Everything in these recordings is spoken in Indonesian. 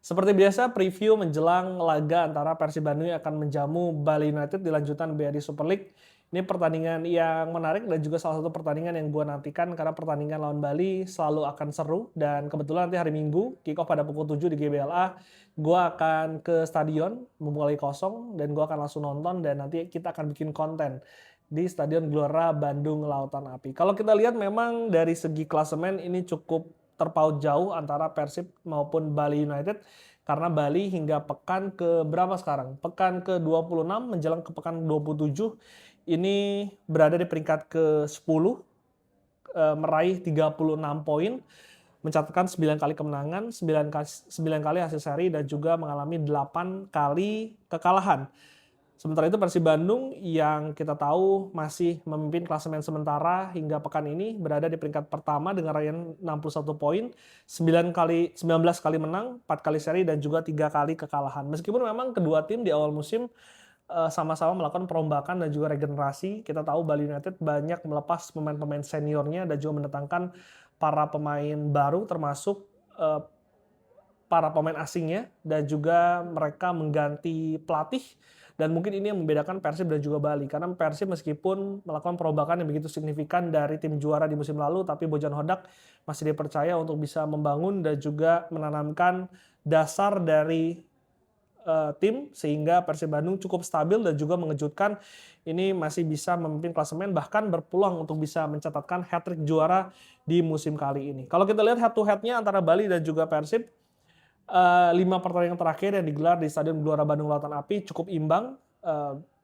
Seperti biasa, preview menjelang laga antara Persib Bandung yang akan menjamu Bali United di lanjutan BRI Super League. Ini pertandingan yang menarik dan juga salah satu pertandingan yang gue nantikan karena pertandingan lawan Bali selalu akan seru. Dan kebetulan nanti hari Minggu, kick off pada pukul 7 di GBLA, gue akan ke stadion memulai kosong dan gue akan langsung nonton dan nanti kita akan bikin konten di Stadion Gelora Bandung Lautan Api. Kalau kita lihat memang dari segi klasemen ini cukup terpaut jauh antara Persib maupun Bali United karena Bali hingga pekan ke berapa sekarang? Pekan ke-26 menjelang ke pekan 27 ini berada di peringkat ke-10 meraih 36 poin, mencatatkan 9 kali kemenangan, 9 kali hasil seri dan juga mengalami 8 kali kekalahan. Sementara itu Persib Bandung yang kita tahu masih memimpin klasemen sementara hingga pekan ini berada di peringkat pertama dengan raihan 61 poin, 19 kali menang, 4 kali seri dan juga 3 kali kekalahan. Meskipun memang kedua tim di awal musim sama-sama melakukan perombakan dan juga regenerasi. Kita tahu Bali United banyak melepas pemain-pemain seniornya dan juga mendatangkan para pemain baru termasuk eh, para pemain asingnya dan juga mereka mengganti pelatih dan mungkin ini yang membedakan Persib dan juga Bali karena Persib meskipun melakukan perombakan yang begitu signifikan dari tim juara di musim lalu tapi Bojan Hodak masih dipercaya untuk bisa membangun dan juga menanamkan dasar dari tim sehingga Persib Bandung cukup stabil dan juga mengejutkan ini masih bisa memimpin klasemen bahkan berpeluang untuk bisa mencatatkan hat-trick juara di musim kali ini. Kalau kita lihat head to head-nya antara Bali dan juga Persib 5 pertandingan terakhir yang digelar di Stadion Gelora Bandung Lautan Api cukup imbang.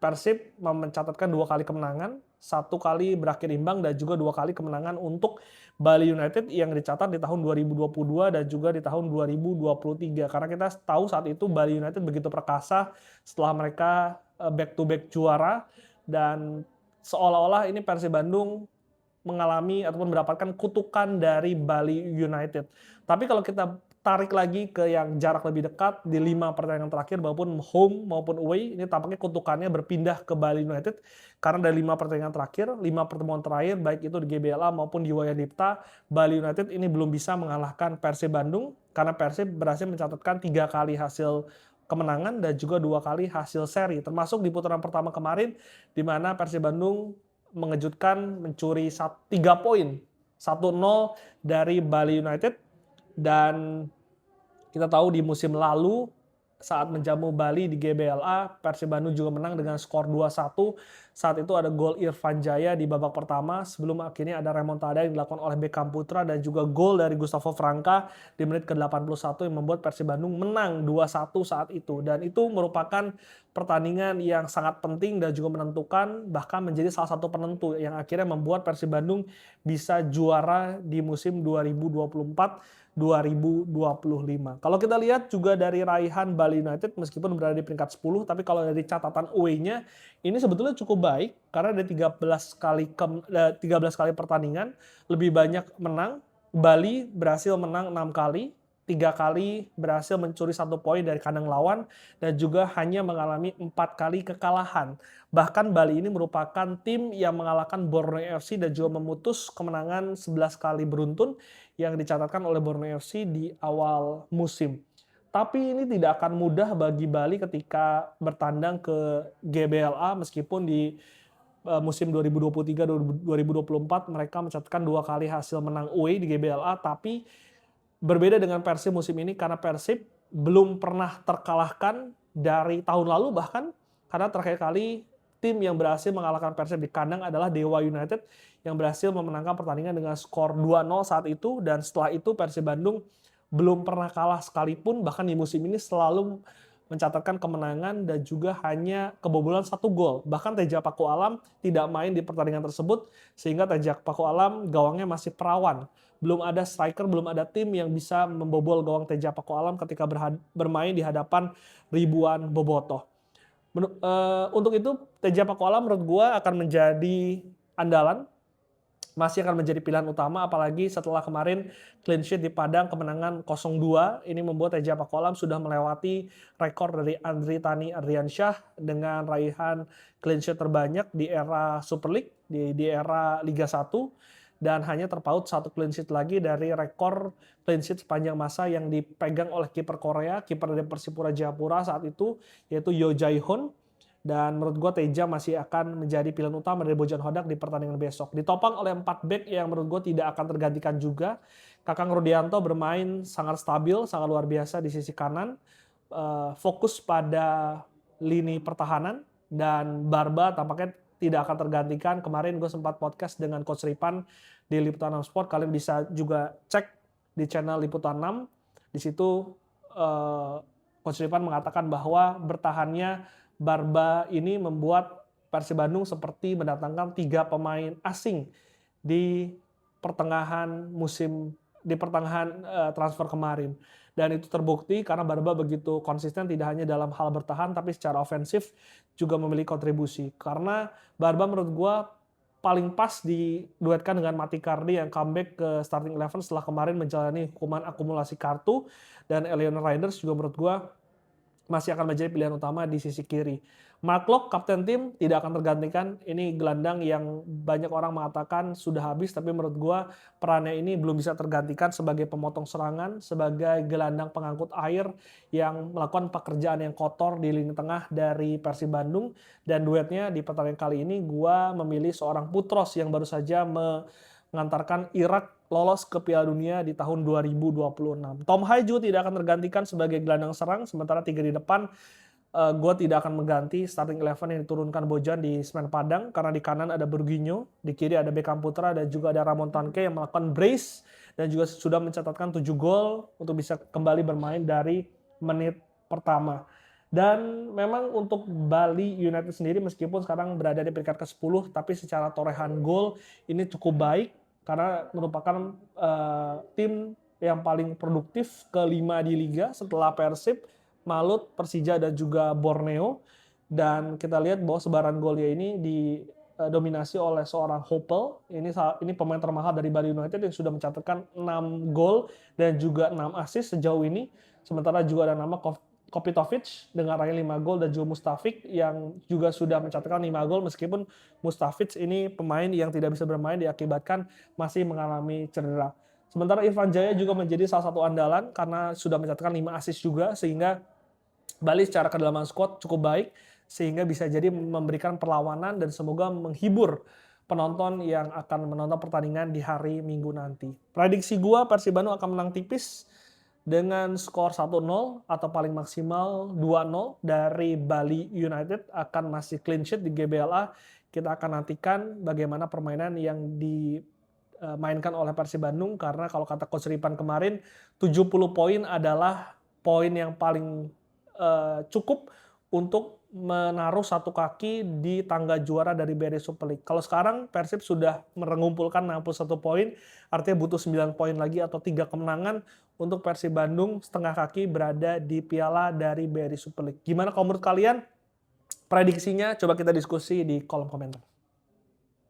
Persib mencatatkan 2 kali kemenangan, 1 kali berakhir imbang dan juga 2 kali kemenangan untuk Bali United yang dicatat di tahun 2022 dan juga di tahun 2023. Karena kita tahu saat itu Bali United begitu perkasa setelah mereka back to back juara dan seolah-olah ini Persib Bandung mengalami ataupun mendapatkan kutukan dari Bali United. Tapi kalau kita tarik lagi ke yang jarak lebih dekat di 5 pertandingan terakhir maupun home maupun away, ini tampaknya kutukannya berpindah ke Bali United karena dari 5 pertandingan terakhir, 5 pertemuan terakhir baik itu di GBLA maupun di Wayan Dipta, Bali United ini belum bisa mengalahkan Persib Bandung karena Persib berhasil mencatatkan 3 kali hasil kemenangan dan juga 2 kali hasil seri, termasuk di putaran pertama kemarin di mana Persib Bandung mengejutkan mencuri 3 poin 1-0 dari Bali United dan kita tahu di musim lalu saat menjamu Bali di GBLA, Persib Bandung juga menang dengan skor 2-1. Saat itu ada gol Irfan Jaya di babak pertama sebelum akhirnya ada remontada yang dilakukan oleh Beckham Putra dan juga gol dari Gustavo Franca di menit ke-81 yang membuat Persib Bandung menang 2-1 saat itu. Dan itu merupakan pertandingan yang sangat penting dan juga menentukan bahkan menjadi salah satu penentu yang akhirnya membuat Persib Bandung bisa juara di musim 2024-2025. Kalau kita lihat juga dari raihan Bali United meskipun berada di peringkat 10, tapi kalau dari catatan away-nya ini sebetulnya cukup baik karena ada 13 kali pertandingan, lebih banyak menang. Bali berhasil menang 6 kali, 3 kali berhasil mencuri 1 poin dari kandang lawan dan juga hanya mengalami 4 kali kekalahan. Bahkan Bali ini merupakan tim yang mengalahkan Borneo FC dan juga memutus kemenangan 11 kali beruntun yang dicatatkan oleh Borneo FC di awal musim. Tapi ini tidak akan mudah bagi Bali ketika bertandang ke GBLA meskipun di musim 2023-2024 mereka mencatatkan 2 kali hasil menang away di GBLA, tapi berbeda dengan Persib musim ini karena Persib belum pernah terkalahkan dari tahun lalu bahkan karena terakhir kali tim yang berhasil mengalahkan Persib di kandang adalah Dewa United yang berhasil memenangkan pertandingan dengan skor 2-0 saat itu dan setelah itu Persib Bandung belum pernah kalah sekalipun bahkan di musim ini selalu mencatatkan kemenangan dan juga hanya kebobolan 1 gol. Bahkan Teja Paku Alam tidak main di pertandingan tersebut sehingga Teja Paku Alam gawangnya masih perawan. Belum ada striker, belum ada tim yang bisa membobol gawang Teja Paku Alam ketika bermain di hadapan ribuan bobotoh. Untuk itu Teja Paku Alam menurut gue akan menjadi andalan, masih akan menjadi pilihan utama apalagi setelah kemarin clean sheet di Padang kemenangan 0-2 ini membuat Teja Paku Alam sudah melewati rekor dari Andri Tani Ardiansyah dengan raihan clean sheet terbanyak di era Super League di era Liga 1 dan hanya terpaut 1 clean sheet lagi dari rekor clean sheet sepanjang masa yang dipegang oleh kiper Korea, kiper dari Persipura Jayapura saat itu, yaitu Yo Jae-hoon. Dan menurut gue Teja masih akan menjadi pilihan utama dari Bojan Hodak di pertandingan besok. Ditopang oleh 4 back yang menurut gue tidak akan tergantikan juga. Kakang Rudianto bermain sangat stabil, sangat luar biasa di sisi kanan. Fokus pada lini pertahanan, dan Barba tampaknya tidak akan tergantikan. Kemarin gue sempat podcast dengan Coach Ripan di Liputan 6 Sport. Kalian bisa juga cek di channel Liputan 6. Di situ Coach Ripan mengatakan bahwa bertahannya Barba ini membuat Persib Bandung seperti mendatangkan 3 pemain asing di pertengahan transfer kemarin. Dan itu terbukti karena Barba begitu konsisten tidak hanya dalam hal bertahan tapi secara ofensif juga memiliki kontribusi. Karena Barba menurut gue paling pas diduetkan dengan Mati Cardi yang comeback ke starting 11 setelah kemarin menjalani hukuman akumulasi kartu, dan Eleanor Riders juga menurut gue masih akan menjadi pilihan utama di sisi kiri. Mark Locke, kapten tim, tidak akan tergantikan. Ini gelandang yang banyak orang mengatakan sudah habis, tapi menurut gue perannya ini belum bisa tergantikan sebagai pemotong serangan, sebagai gelandang pengangkut air yang melakukan pekerjaan yang kotor di lini tengah dari Persib Bandung. Dan duetnya di pertandingan kali ini gue memilih seorang Putros yang baru saja mengantarkan Irak lolos ke Piala Dunia di tahun 2026. Tom Hai juga tidak akan tergantikan sebagai gelandang serang, sementara 3 di depan gue tidak akan mengganti starting 11 yang diturunkan Bojan di Semen Padang, karena di kanan ada Burginho, di kiri ada Beckham Putra, dan juga ada Ramon Tanke yang melakukan brace dan juga sudah mencatatkan 7 gol untuk bisa kembali bermain dari menit pertama. Dan memang untuk Bali United sendiri meskipun sekarang berada di peringkat ke-10, tapi secara torehan gol ini cukup baik karena merupakan tim yang paling produktif ke-5 di liga setelah Persib, Malut, Persija, dan juga Borneo. Dan kita lihat bahwa sebaran golnya ini didominasi oleh seorang Hopel. Ini pemain termahal dari Bali United yang sudah mencatatkan 6 gol dan juga 6 assist sejauh ini. Sementara juga ada nama Kopitovic dengan raihan 5 gol, dan juga Mustafik yang juga sudah mencatatkan 5 gol, meskipun Mustafik ini pemain yang tidak bisa bermain diakibatkan masih mengalami cedera. Sementara Irfan Jaya juga menjadi salah satu andalan karena sudah mencatatkan 5 assist juga, sehingga Bali secara kedalaman squad cukup baik sehingga bisa jadi memberikan perlawanan dan semoga menghibur penonton yang akan menonton pertandingan di hari Minggu nanti. Prediksi gua Persib Bandung akan menang tipis dengan skor 1-0 atau paling maksimal 2-0 dari Bali United, akan masih clean sheet di GBLA. Kita akan nantikan bagaimana permainan yang dimainkan oleh Persib Bandung, karena kalau kata Coach Ripan kemarin 70 poin adalah poin yang paling cukup untuk menaruh satu kaki di tangga juara dari BRI Super League. Kalau sekarang Persib sudah mengumpulkan 61 poin, artinya butuh 9 poin lagi atau 3 kemenangan untuk Persib Bandung setengah kaki berada di piala dari BRI Super League. Gimana kalau menurut kalian? Prediksinya coba kita diskusi di kolom komentar.